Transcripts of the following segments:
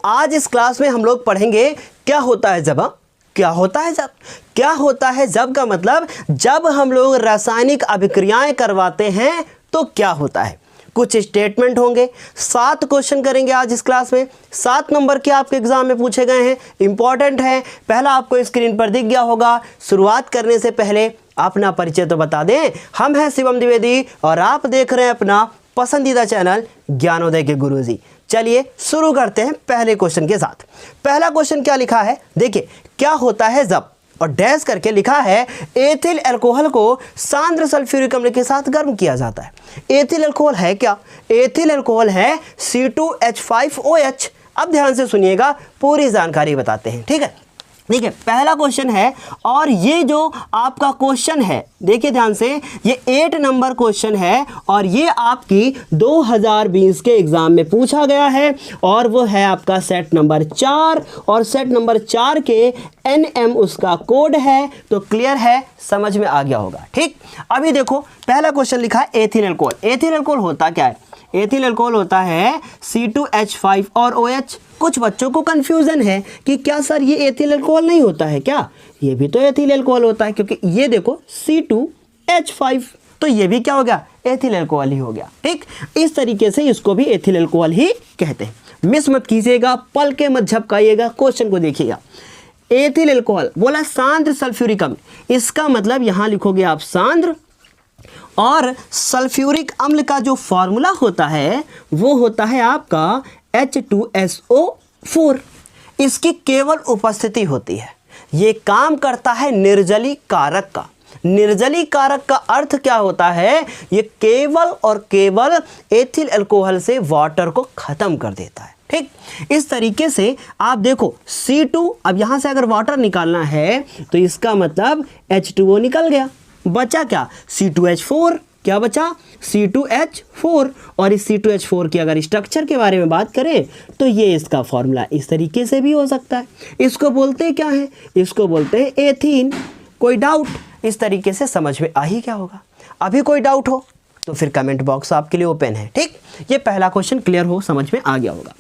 आज इस क्लास में हम लोग पढ़ेंगे क्या होता है जब। क्या होता है जब? क्या होता है जब का मतलब जब हम लोग रासायनिक अभिक्रियाएं करवाते हैं तो क्या होता है। कुछ स्टेटमेंट होंगे, 7 क्वेश्चन करेंगे आज इस क्लास में। 7 नंबर के आपके एग्जाम में पूछे गए हैं, इंपॉर्टेंट है। पहला आपको स्क्रीन पर दिख गया होगा। शुरुआत करने से पहले अपना परिचय तो बता दें। हम हैं शिवम द्विवेदी और आप देख रहे हैं अपना पसंदीदा चैनल ज्ञानोदय के गुरुजी। चलिए शुरू करते हैं पहले क्वेश्चन के साथ। पहला क्वेश्चन क्या लिखा है देखिए, क्या होता है जब, और डैश करके लिखा है एथिल अल्कोहल को सांद्र सल्फ्यूरिक अम्ल के साथ गर्म किया जाता है। एथिल अल्कोहल है क्या? एथिल अल्कोहल है C2H5OH। अब ध्यान से सुनिएगा, पूरी जानकारी बताते हैं, ठीक है। देखिए पहला क्वेश्चन है और ये जो आपका क्वेश्चन है देखिए ध्यान से, ये 8 नंबर क्वेश्चन है और ये आपकी 2020 के एग्जाम में पूछा गया है और वो है आपका सेट नंबर 4 और सेट नंबर 4 के NM उसका कोड है। तो क्लियर है, समझ में आ गया होगा, ठीक। अभी देखो पहला क्वेश्चन लिखा है एथिल अल्कोहल। एथिल अल्कोहल होता क्या है? एथिल अल्कोहल होता है C2H5 और OH। कुछ बच्चों को कंफ्यूजन है कि क्या सर ये एथिल अल्कोहल नहीं होता है क्या? ये भी तो एथिल अल्कोहल होता है, क्योंकि ये देखो C2H5, तो ये भी क्या हो गया? एथिल अल्कोहल ही हो गया, ठीक। इस तरीके से इसको भी एथिल अल्कोहल ही कहते हैं। मिस मत कीजिएगा, पल के मत झपकाइएगा, क्वेश्चन को देखिएगा। एथिल अल्कोहल बोला सांद्र सल्फ्यूरिक अम्ल, इसका मतलब यहां लिखोगे आप सांद्र, और सल्फ्यूरिक अम्ल का जो फॉर्मूला होता है वो होता है आपका H2SO4। इसकी केवल उपस्थिति होती है, ये काम करता है निर्जली कारक का। निर्जली कारक का अर्थ क्या होता है? ये केवल और केवल एथिल अल्कोहल से वाटर को खत्म कर देता है, ठीक। इस तरीके से आप देखो C2, अब यहां से अगर वाटर निकालना है तो इसका मतलब H2O निकल गया, बचा क्या? C2H4। क्या बचा? C2H4। और इस C2H4 की अगर स्ट्रक्चर के बारे में बात करें तो ये इसका फॉर्मूला इस तरीके से भी हो सकता है। इसको बोलते क्या है? इसको बोलते हैं एथीन। कोई डाउट? इस तरीके से समझ में आ ही क्या होगा। अभी कोई डाउट हो तो फिर कमेंट बॉक्स आपके लिए ओपन है, ठीक। ये पहला क्वेश्चन क्लियर हो, समझ में आ गया होगा।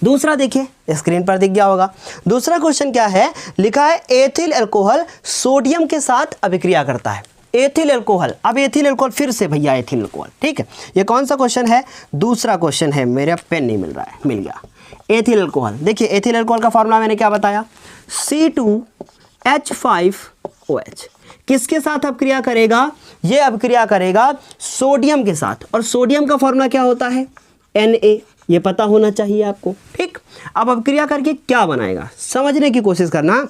दूसरा देखिए, स्क्रीन पर दिख गया होगा। दूसरा क्वेश्चन क्या है? लिखा है एथिल अल्कोहल सोडियम के साथ अभिक्रिया करता है। एथिल अल्कोहल, अब एथिल अल्कोहल फिर से भैया एथिल अल्कोहल, ठीक है। ये कौन सा क्वेश्चन है? दूसरा क्वेश्चन है। मेरा पेन नहीं मिल रहा है, मिल गया। एथिल अल्कोहल, देखिए एथिल अल्कोहल का फॉर्मूला मैंने क्या बताया? C2H5OH। किसके साथ अभिक्रिया करेगा? ये अभिक्रिया करेगा सोडियम के साथ, और सोडियम का फॉर्मूला क्या होता है? Na। ये पता होना चाहिए आपको, ठीक। अब अभिक्रिया करके क्या बनाएगा समझने की कोशिश करना।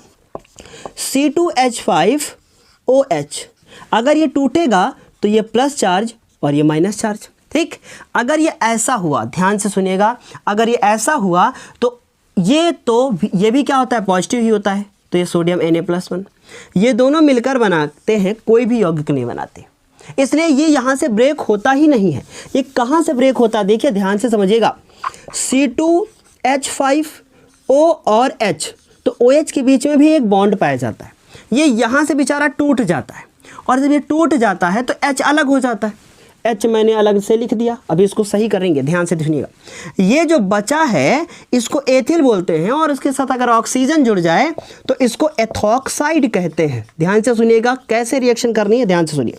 C2H5OH, अगर ये टूटेगा तो ये प्लस चार्ज और ये माइनस चार्ज, ठीक। अगर ये ऐसा हुआ, ध्यान से सुनिएगा, अगर ये ऐसा हुआ तो ये भी क्या होता है? पॉजिटिव ही होता है। तो ये सोडियम Na+1, ये दोनों मिलकर बनाते हैं, कोई भी यौगिक नहीं बनाते, इसलिए ये यहाँ से ब्रेक होता ही नहीं है। ये कहाँ से ब्रेक होता है? देखिए ध्यान से समझिएगा। C2H5O और H, तो OH के बीच में भी एक बॉन्ड पाया जाता है। ये यहाँ से बेचारा टूट जाता है, और जब ये टूट जाता है तो H अलग हो जाता है। H मैंने अलग से लिख दिया, अभी इसको सही करेंगे, ध्यान से सुनिएगा। ये जो बचा है इसको एथिल बोलते हैं, और इसके साथ अगर ऑक्सीजन जुड़ जाए तो इसको एथॉक्साइड कहते हैं। ध्यान से सुनिएगा, कैसे रिएक्शन करनी है, ध्यान से सुनिए।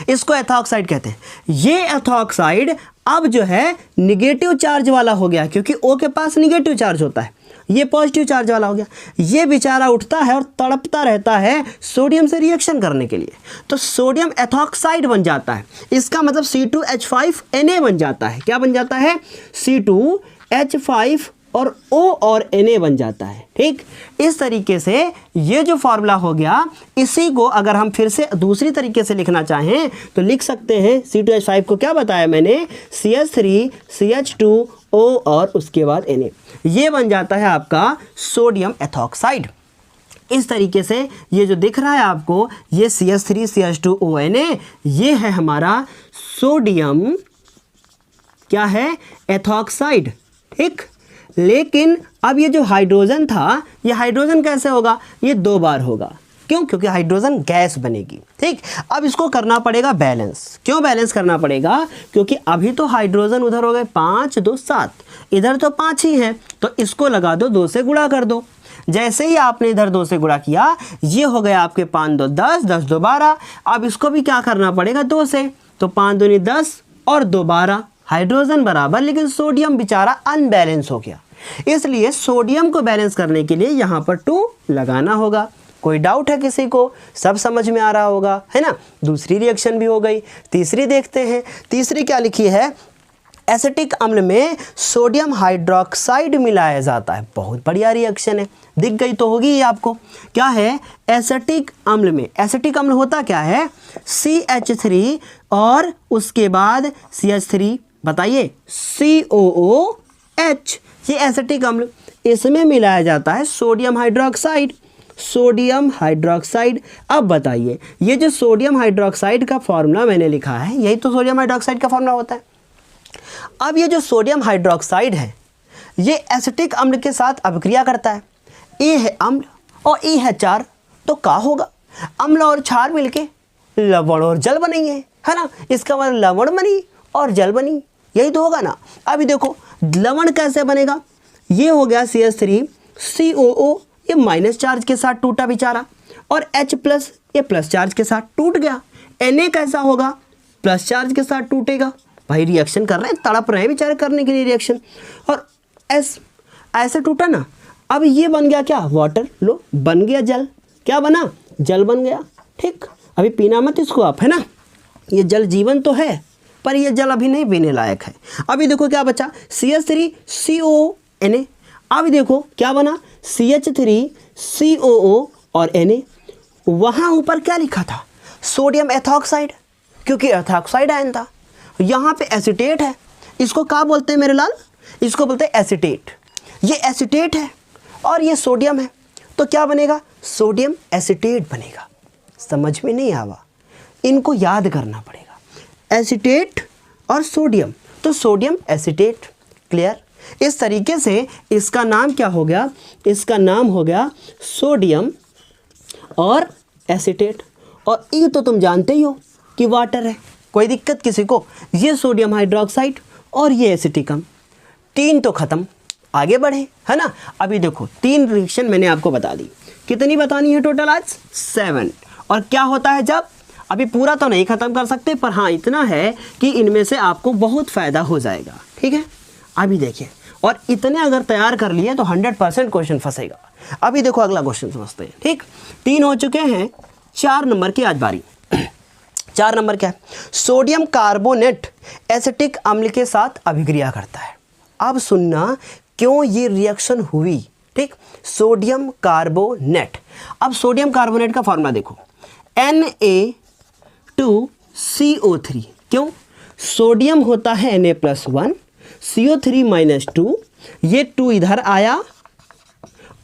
इसको एथॉक्साइड कहते हैं। ये एथॉक्साइड अब जो है निगेटिव चार्ज वाला हो गया, क्योंकि O के पास निगेटिव चार्ज होता है, ये पॉजिटिव चार्ज वाला हो गया। ये बेचारा उठता है और तड़पता रहता है सोडियम से रिएक्शन करने के लिए, तो सोडियम एथॉक्साइड बन जाता है। इसका मतलब C2H5Na बन जाता है। क्या बन जाता है? C2H5 और O और Na बन जाता है, ठीक। इस तरीके से ये जो फॉर्मूला हो गया, इसी को अगर हम फिर से दूसरी तरीके से लिखना चाहें तो लिख सकते हैं। C2H5 को क्या बताया मैंने? CH3 CH2O और उसके बाद Na, ये बन जाता है आपका सोडियम एथॉक्साइड। इस तरीके से ये जो दिख रहा है आपको, ये CH3 CH2O Na, ये है हमारा सोडियम, क्या है? एथॉक्साइड, ठीक। लेकिन अब ये जो हाइड्रोजन था, ये हाइड्रोजन कैसे होगा? ये 2 बार होगा। क्यों? क्योंकि हाइड्रोजन गैस बनेगी। ठीक, अब इसको करना पड़ेगा बैलेंस। क्यों बैलेंस करना पड़ेगा? क्योंकि अभी तो हाइड्रोजन उधर हो गए 5 2 7, इधर तो 5 ही है, तो इसको लगा दो, 2 से गुणा कर दो। जैसे ही आपने इधर 2 से गुणा किया, ये हो गया आपके 5 2 10, 10 2 12। अब इसको भी क्या करना पड़ेगा 2 से, तो 5 2 10 और 2 12, हाइड्रोजन बराबर, लेकिन सोडियम बेचारा अनबैलेंस हो गया। इसलिए सोडियम को बैलेंस करने के लिए यहाँ पर 2 लगाना होगा। कोई डाउट है किसी को? सब समझ में आ रहा होगा, है ना। दूसरी रिएक्शन भी हो गई। तीसरी देखते हैं। तीसरी क्या लिखी है? एसिटिक अम्ल में सोडियम हाइड्रोक्साइड मिलाया जाता है। बहुत बढ़िया रिएक्शन है, दिख गई तो होगी ये आपको। क्या है एसिटिक अम्ल में? एसिटिक अम्ल होता क्या है? CH3 और उसके बाद CH3, बताइए COOH, ये एसिटिक अम्ल, इसमें मिलाया जाता है सोडियम हाइड्रोक्साइड। Sodium hydroxide. अब बताइए, ये जो सोडियम हाइड्रोक्साइड का फॉर्मूला मैंने लिखा है, यही तो सोडियम हाइड्रोक्साइड का फॉर्मूला होता है। अब ये जो सोडियम हाइड्रोक्साइड है, ये एसिटिक अम्ल के साथ अभिक्रिया करता है। ए है अम्ल और ए है क्षार, तो क्या होगा? अम्ल और क्षार मिलके लवण और जल बनेंगे, है ना। इसका मतलब लवण बनी और जल बनी, यही तो होगा ना। अभी देखो लवण कैसे बनेगा? ये हो गया CH3 COO, ये माइनस चार्ज के साथ टूटा बेचारा, और H+, ये प्लस चार्ज के साथ टूट गया। Na कैसा होगा? प्लस चार्ज के साथ टूटेगा। भाई रिएक्शन कर रहे हैं, तड़प रहे हैं बेचारे करने के लिए रिएक्शन। और S ऐसे टूटा ना। अब ये बन गया क्या? वाटर। लो बन गया जल। क्या बना? जल बन गया। ठीक, अभी पीना मत इसको आप, है ना। ये जल जीवन तो है, पर ये जल अभी नहीं पीने लायक है। अभी देखो क्या बचा? CH3 COO। अब देखो क्या बना? CH3 COO और Na। वहाँ ऊपर क्या लिखा था? सोडियम एथॉक्साइड, क्योंकि एथॉक्साइड आयन था। यहाँ पे एसिटेट है। इसको क्या बोलते हैं मेरे लाल? इसको बोलते हैं एसिटेट। ये एसिटेट है और ये सोडियम है, तो क्या बनेगा? सोडियम एसिटेट बनेगा। समझ में नहीं आवा? इनको याद करना पड़ेगा। एसिटेट और सोडियम, तो सोडियम एसिटेट। क्लियर? इस तरीके से इसका नाम क्या हो गया? इसका नाम हो गया सोडियम और एसिटेट। और ये तो तुम जानते ही हो कि वाटर है, कोई दिक्कत किसी को? ये सोडियम हाइड्रोक्साइड और ये एसिटिक अम्ल, 3 तो ख़त्म। आगे बढ़े, है ना। अभी देखो 3 रिएक्शन मैंने आपको बता दी। कितनी बतानी है टोटल आज? 7। और क्या होता है जब? अभी पूरा तो नहीं ख़त्म कर सकते, पर हाँ इतना है कि इनमें से आपको बहुत फ़ायदा हो जाएगा। ठीक है, अभी देखिए, और इतने अगर तैयार कर लिए तो 100% क्वेश्चन फंसेगा। अभी देखो अगला क्वेश्चन समझते हैं। ठीक, 3 हो चुके हैं, 4 नंबर की आज बारी। 4 नंबर क्या है? सोडियम कार्बोनेट एसिटिक अम्ल के साथ अभिक्रिया करता है। अब सुनना क्यों ये रिएक्शन हुई। ठीक, सोडियम कार्बोनेट। अब सोडियम कार्बोनेट का फॉर्मूला देखो, Na2CO3। क्यों? सोडियम होता है Na+1, CO3 -2, ये 2 इधर आया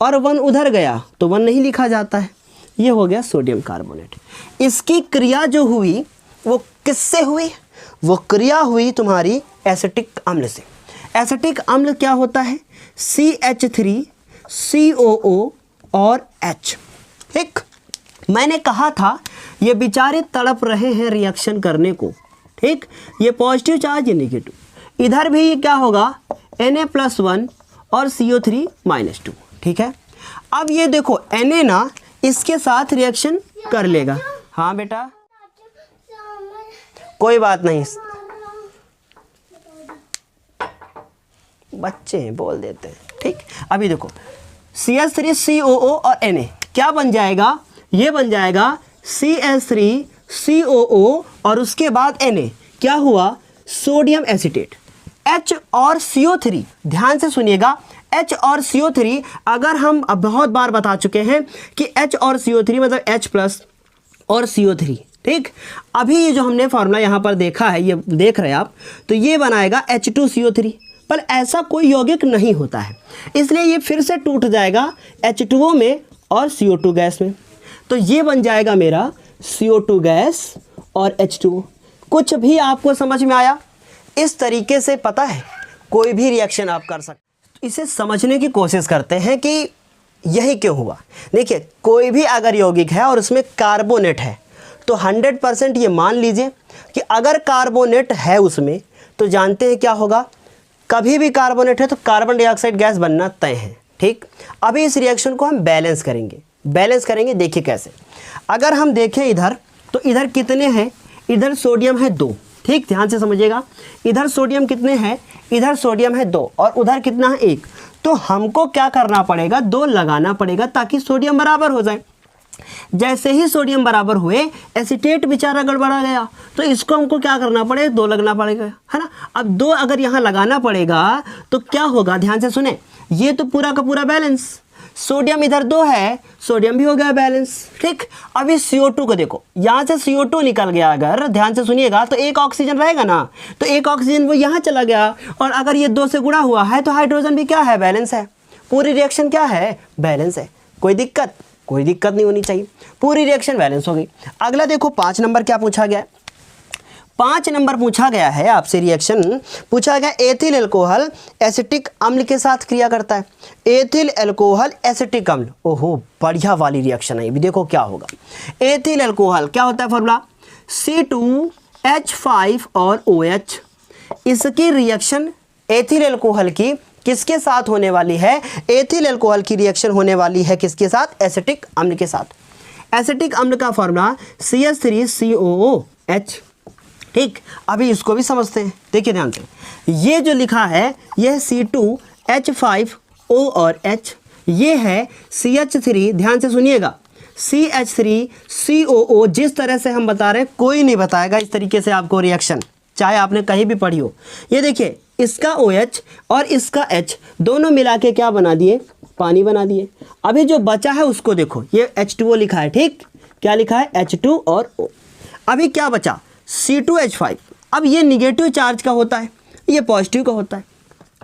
और 1 उधर गया, तो 1 नहीं लिखा जाता है। ये हो गया सोडियम कार्बोनेट। इसकी क्रिया जो हुई वो किससे हुई? वो क्रिया हुई तुम्हारी एसिटिक अम्ल से। एसिटिक अम्ल क्या होता है? CH3 COO और H। ठीक, मैंने कहा था ये बेचारे तड़प रहे हैं रिएक्शन करने को। ठीक, ये पॉजिटिव चार्ज, ये नेगेटिव। इधर भी ये क्या होगा? Na+1 और CO3 -2। ठीक है, अब ये देखो Na ना इसके साथ रिएक्शन कर लेगा। हाँ बेटा, कोई बात नहीं, बच्चे हैं बोल देते हैं। ठीक, अभी देखो CH3 COO और Na क्या बन जाएगा? ये बन जाएगा CH3 COO और उसके बाद Na। क्या हुआ? Sodium acetate. H और CO3, ध्यान से सुनिएगा, H और CO3 अगर हम अब बहुत बार बता चुके हैं कि H और CO3 मतलब H+ और CO3। ठीक, अभी ये जो हमने फॉर्मूला यहाँ पर देखा है, ये देख रहे हैं आप, तो ये बनाएगा H2CO3, पर ऐसा कोई यौगिक नहीं होता है, इसलिए ये फिर से टूट जाएगा H2O में और CO2 गैस में। तो ये बन जाएगा मेरा CO2 गैस और H2O। कुछ भी आपको समझ में आया? इस तरीके से पता है कोई भी रिएक्शन आप कर सकते। इसे समझने की कोशिश करते हैं कि यही क्यों हुआ? देखिए, कोई भी अगर यौगिक है और उसमें कार्बोनेट है तो 100% ये मान लीजिए कि अगर कार्बोनेट है उसमें तो जानते हैं क्या होगा, कभी भी कार्बोनेट है तो कार्बन डाइऑक्साइड गैस बनना तय है। ठीक, अभी इस रिएक्शन को हम बैलेंस करेंगे। देखिए कैसे, अगर हम देखें इधर तो इधर कितने हैं, इधर सोडियम है 2। ठीक, ध्यान से समझिएगा, इधर सोडियम कितने हैं, इधर सोडियम है 2 और उधर कितना है 1। तो हमको क्या करना पड़ेगा, 2 लगाना पड़ेगा ताकि सोडियम बराबर हो जाए। जैसे ही सोडियम बराबर हुए, एसीटेट बेचारा गड़बड़ा गया, तो इसको हमको क्या करना पड़ेगा, 2 लगना पड़ेगा, है ना। अब 2 अगर यहाँ लगाना पड़ेगा तो क्या होगा, ध्यान से सुने, ये तो पूरा का पूरा बैलेंस, सोडियम इधर 2 है, सोडियम भी हो गया बैलेंस। ठीक, अभी CO2 को देखो, यहाँ से CO2 निकल गया, अगर ध्यान से सुनिएगा तो एक ऑक्सीजन रहेगा ना, तो एक ऑक्सीजन वो यहाँ चला गया, और अगर ये 2 से गुणा हुआ है तो हाइड्रोजन भी क्या है, बैलेंस है। पूरी रिएक्शन क्या है, बैलेंस है। कोई दिक्कत नहीं होनी चाहिए, पूरी रिएक्शन बैलेंस हो गई। अगला देखो 5 नंबर क्या पूछा गया है। 5 नंबर पूछा गया है आपसे, रिएक्शन पूछा गया, एथिल अल्कोहल एसिटिक अम्ल के साथ क्रिया करता है। एथिल अल्कोहल एसिटिक अम्ल, ओहो बढ़िया वाली रिएक्शन है। भी देखो क्या होगा, एथिल अल्कोहल क्या होता है, फॉर्मूला C2H5 और OH। इसकी रिएक्शन एथिल अल्कोहल की किसके साथ होने वाली है, एथिल अल्कोहल की रिएक्शन होने वाली है किसके साथ, एसिटिक अम्ल के साथ। एसिटिक अम्ल का फॉर्मूला CH3COOH। ठीक, अभी इसको भी समझते हैं, देखिए ध्यान से, ये जो लिखा है यह C2H5O और H, ये है CH3, ध्यान से सुनिएगा, CH3COO। जिस तरह से हम बता रहे हैं कोई नहीं बताएगा इस तरीके से आपको रिएक्शन, चाहे आपने कहीं भी पढ़ी हो। ये देखिए, इसका OH और इसका H दोनों मिला के क्या बना दिए, पानी बना दिए। अभी जो बचा है उसको देखो, ये H2O लिखा है। ठीक, क्या लिखा है, H2 और O। अभी क्या बचा, C2H5। अब ये निगेटिव चार्ज का होता है, ये पॉजिटिव का होता है,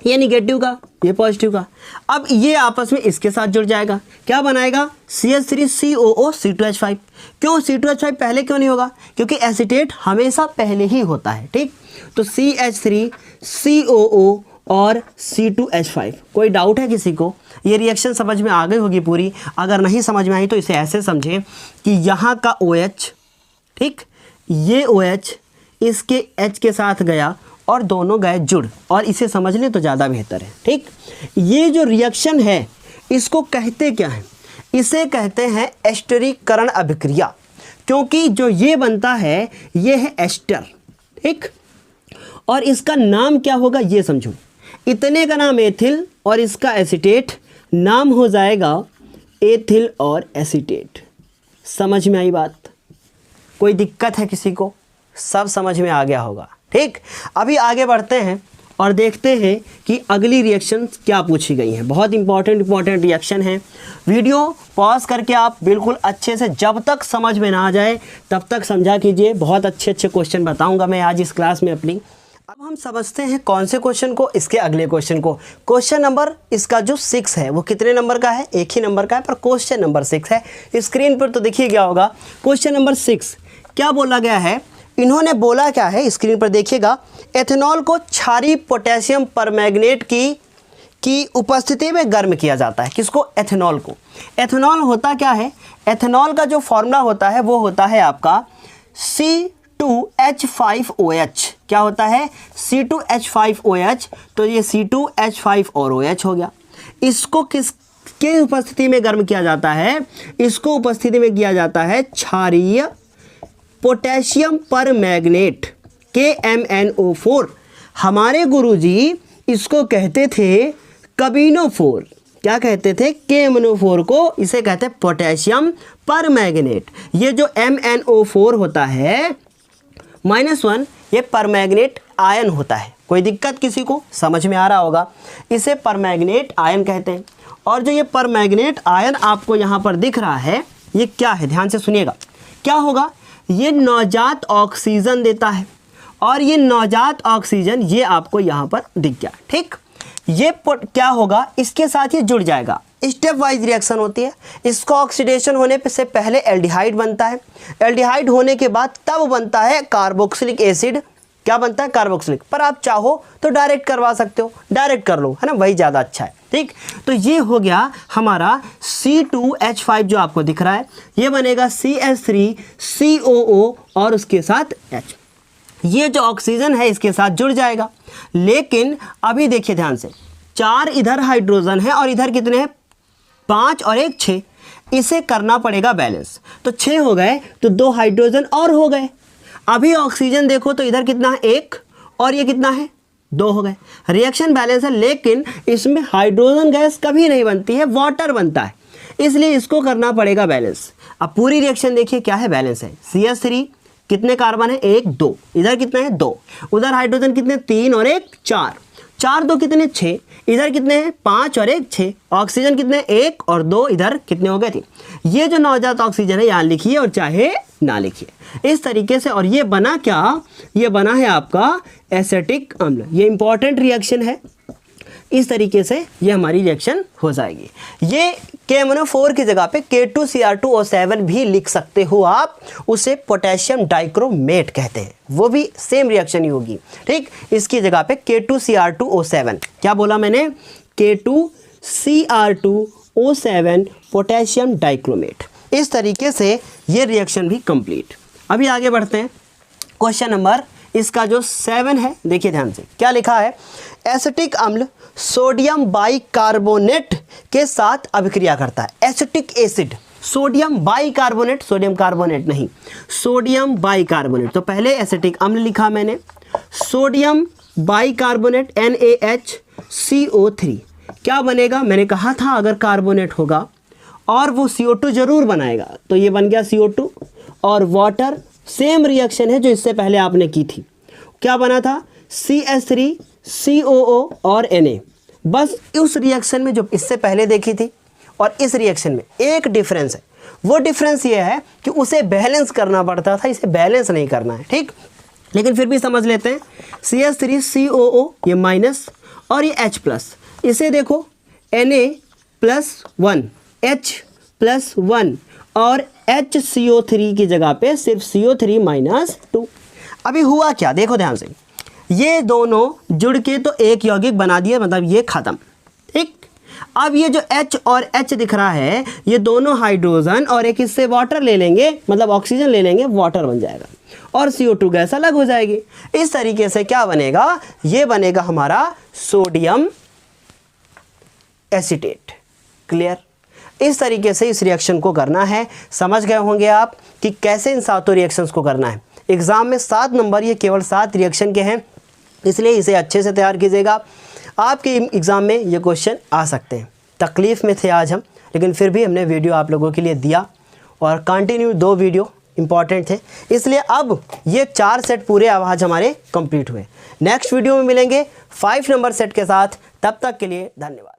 ये निगेटिव का, ये पॉजिटिव का। अब ये आपस में इसके साथ जुड़ जाएगा, क्या बनाएगा, CH3COO C2H5। क्यों C2H5 पहले क्यों नहीं होगा, क्योंकि एसीटेट हमेशा पहले ही होता है। ठीक, तो CH3COO और C2H5। कोई डाउट है किसी को, ये रिएक्शन समझ में आ गई होगी पूरी। अगर नहीं समझ में आई तो इसे ऐसे समझे कि यहाँ का OH, ठीक, ये OH इसके H के साथ गया और दोनों गए जुड़, और इसे समझ लें तो ज़्यादा बेहतर है। ठीक, ये जो रिएक्शन है इसको कहते क्या है, इसे कहते हैं एस्टरीकरण अभिक्रिया, क्योंकि जो ये बनता है ये है एस्टर। ठीक, और इसका नाम क्या होगा ये समझो, इतने का नाम एथिल और इसका एसीटेट, नाम हो जाएगा एथिल और एसीटेट। समझ में आई बात, कोई दिक्कत है किसी को, सब समझ में आ गया होगा। ठीक, अभी आगे बढ़ते हैं और देखते हैं कि अगली रिएक्शन क्या पूछी गई है। बहुत इंपॉर्टेंट रिएक्शन है। वीडियो पॉज करके आप बिल्कुल अच्छे से, जब तक समझ में ना आ जाए तब तक समझा कीजिए। बहुत अच्छे क्वेश्चन बताऊंगा मैं आज इस क्लास में अपनी। अब हम समझते हैं कौन से क्वेश्चन को, इसके अगले क्वेश्चन को। क्वेश्चन नंबर इसका जो 6 है वो कितने नंबर का है, एक ही नंबर का है, पर क्वेश्चन नंबर 6 है। स्क्रीन पर तो देखिए क्या होगा, क्वेश्चन नंबर 6 क्या बोला गया है, इन्होंने बोला क्या है, स्क्रीन पर देखिएगा, एथेनॉल को क्षारीय पोटेशियम परमैंगनेट की उपस्थिति में गर्म किया जाता है। किसको, एथेनॉल को। एथेनॉल होता क्या है, एथेनॉल का जो फॉर्मूला होता है वो होता है आपका C2H5OH। क्या होता है, C2H5OH। तो ये C2H5 और OH हो गया। इसको किसके उपस्थिति में गर्म किया जाता है, इसको उपस्थिति में किया जाता है क्षारीय पोटेशियम परमैंगनेट KMnO4। हमारे गुरुजी इसको कहते थे कबिनो4। क्या कहते थे, KMnO4 को, इसे कहते हैं पोटेशियम परमैंगनेट। ये जो MnO4 होता है -1, ये परमैंगनेट आयन होता है। कोई दिक्कत किसी को, समझ में आ रहा होगा, इसे परमैंगनेट आयन कहते हैं। और जो ये परमैंगनेट आयन आपको यहाँ पर दिख रहा है ये क्या है, ध्यान से सुनिएगा, क्या होगा, ये नवजात ऑक्सीजन देता है, और ये नवजात ऑक्सीजन ये आपको यहाँ पर दिख गया। ठीक, ये क्या होगा, इसके साथ ये जुड़ जाएगा। स्टेप वाइज रिएक्शन होती है। इसको ऑक्सीडेशन होने से पहले एल्डिहाइड बनता है, एल्डिहाइड होने के बाद तब बनता है कार्बोक्सिलिक एसिड, क्या बनता है, कार्बोक्सिलिक। पर आप चाहो तो डायरेक्ट करवा सकते हो, डायरेक्ट कर लो, है ना, वही ज़्यादा अच्छा है। ठीक, तो ये हो गया हमारा C2H5 जो आपको दिख रहा है, ये बनेगा CH3COO और उसके साथ H। ये जो ऑक्सीजन है इसके साथ जुड़ जाएगा। लेकिन अभी देखिए ध्यान से, 4 इधर हाइड्रोजन है और इधर कितने हैं, 5 और 1 6। इसे करना पड़ेगा बैलेंस। तो 6 हो गए तो 2 हाइड्रोजन और हो गए। अभी ऑक्सीजन देखो तो इधर कितना है, 1 और ये कितना है, 2 हो गए। रिएक्शन बैलेंस है, लेकिन इसमें हाइड्रोजन गैस कभी नहीं बनती है, वाटर बनता है, इसलिए इसको करना पड़ेगा बैलेंस। अब पूरी रिएक्शन देखिए क्या है, बैलेंस है। CH3 कितने कार्बन है, 1 2, इधर कितने हैं 2, उधर हाइड्रोजन कितने 3 और 1 4, 4 2 कितने 6, इधर कितने हैं 5 और 1 6, ऑक्सीजन कितने 1 और 2, इधर कितने हो गए 3। ये जो नवजात ऑक्सीजन है यहाँ लिखिए और चाहे ना लिखिए इस तरीके से। और ये बना क्या, ये बना है आपका एसिटिक अम्ल। ये इंपॉर्टेंट रिएक्शन है, इस तरीके से ये हमारी रिएक्शन हो जाएगी। ये KMnO4 की जगह पे K2Cr2O7 भी लिख सकते हो आप, उसे पोटेशियम डाइक्रोमेट कहते हैं, वो भी सेम रिएक्शन ही होगी। ठीक, इसकी जगह पे K2Cr2O7, क्या बोला मैंने, K2Cr2O7 पोटेशियम डाइक्रोमेट। इस तरीके से ये रिएक्शन भी कंप्लीट। अभी आगे बढ़ते हैं, क्वेश्चन नंबर इसका जो 7 है, देखिए ध्यान से क्या लिखा है। एसिटिक अम्ल सोडियम बाइकार्बोनेट के साथ अभिक्रिया करता है। Acetic acid, sodium bicarbonate, sodium carbonate नहीं, सोडियम बाइकार्बोनेट। तो पहले एसिटिक अम्ल लिखा मैंने, सोडियम बाइकार्बोनेट NaHCO3 क्या बनेगा, मैंने कहा था अगर कार्बोनेट होगा और वो CO2 जरूर बनाएगा, तो ये बन गया CO2 और वाटर। सेम रिएक्शन है जो इससे पहले आपने की थी, क्या बना था, CH3COO और Na। बस उस रिएक्शन में जो इससे पहले देखी थी और इस रिएक्शन में एक डिफरेंस है, वो डिफरेंस ये है कि उसे बैलेंस करना पड़ता था, इसे बैलेंस नहीं करना है। ठीक, लेकिन फिर भी समझ लेते हैं। CH3COO ये माइनस और ये H प्लस, इसे देखो Na+1 H+1 और HCO3 की जगह पे सिर्फ CO3-2। अभी हुआ क्या, देखो ध्यान से, ये दोनों जुड़ के तो एक यौगिक बना दिए, मतलब ये खत्म। ठीक, अब ये जो H और H दिख रहा है, ये दोनों हाइड्रोजन और एक इससे वाटर ले लेंगे, मतलब ऑक्सीजन ले लेंगे, वाटर बन जाएगा और CO2 गैस अलग हो जाएगी। इस तरीके से क्या बनेगा, ये बनेगा हमारा सोडियम एसीटेट। क्लियर, इस तरीके से इस रिएक्शन को करना है। समझ गए होंगे आप कि कैसे इन 7 रिएक्शंस को करना है। एग्जाम में 7 नंबर, ये केवल 7 रिएक्शन के हैं, इसलिए इसे अच्छे से तैयार कीजिएगा। आपके एग्ज़ाम में ये क्वेश्चन आ सकते हैं। तकलीफ़ में थे आज हम, लेकिन फिर भी हमने वीडियो आप लोगों के लिए दिया और कंटिन्यू 2 वीडियो इंपॉर्टेंट थे, इसलिए अब ये 4 सेट पूरे आज हमारे कंप्लीट हुए। नेक्स्ट वीडियो में मिलेंगे 5 नंबर सेट के साथ, तब तक के लिए धन्यवाद।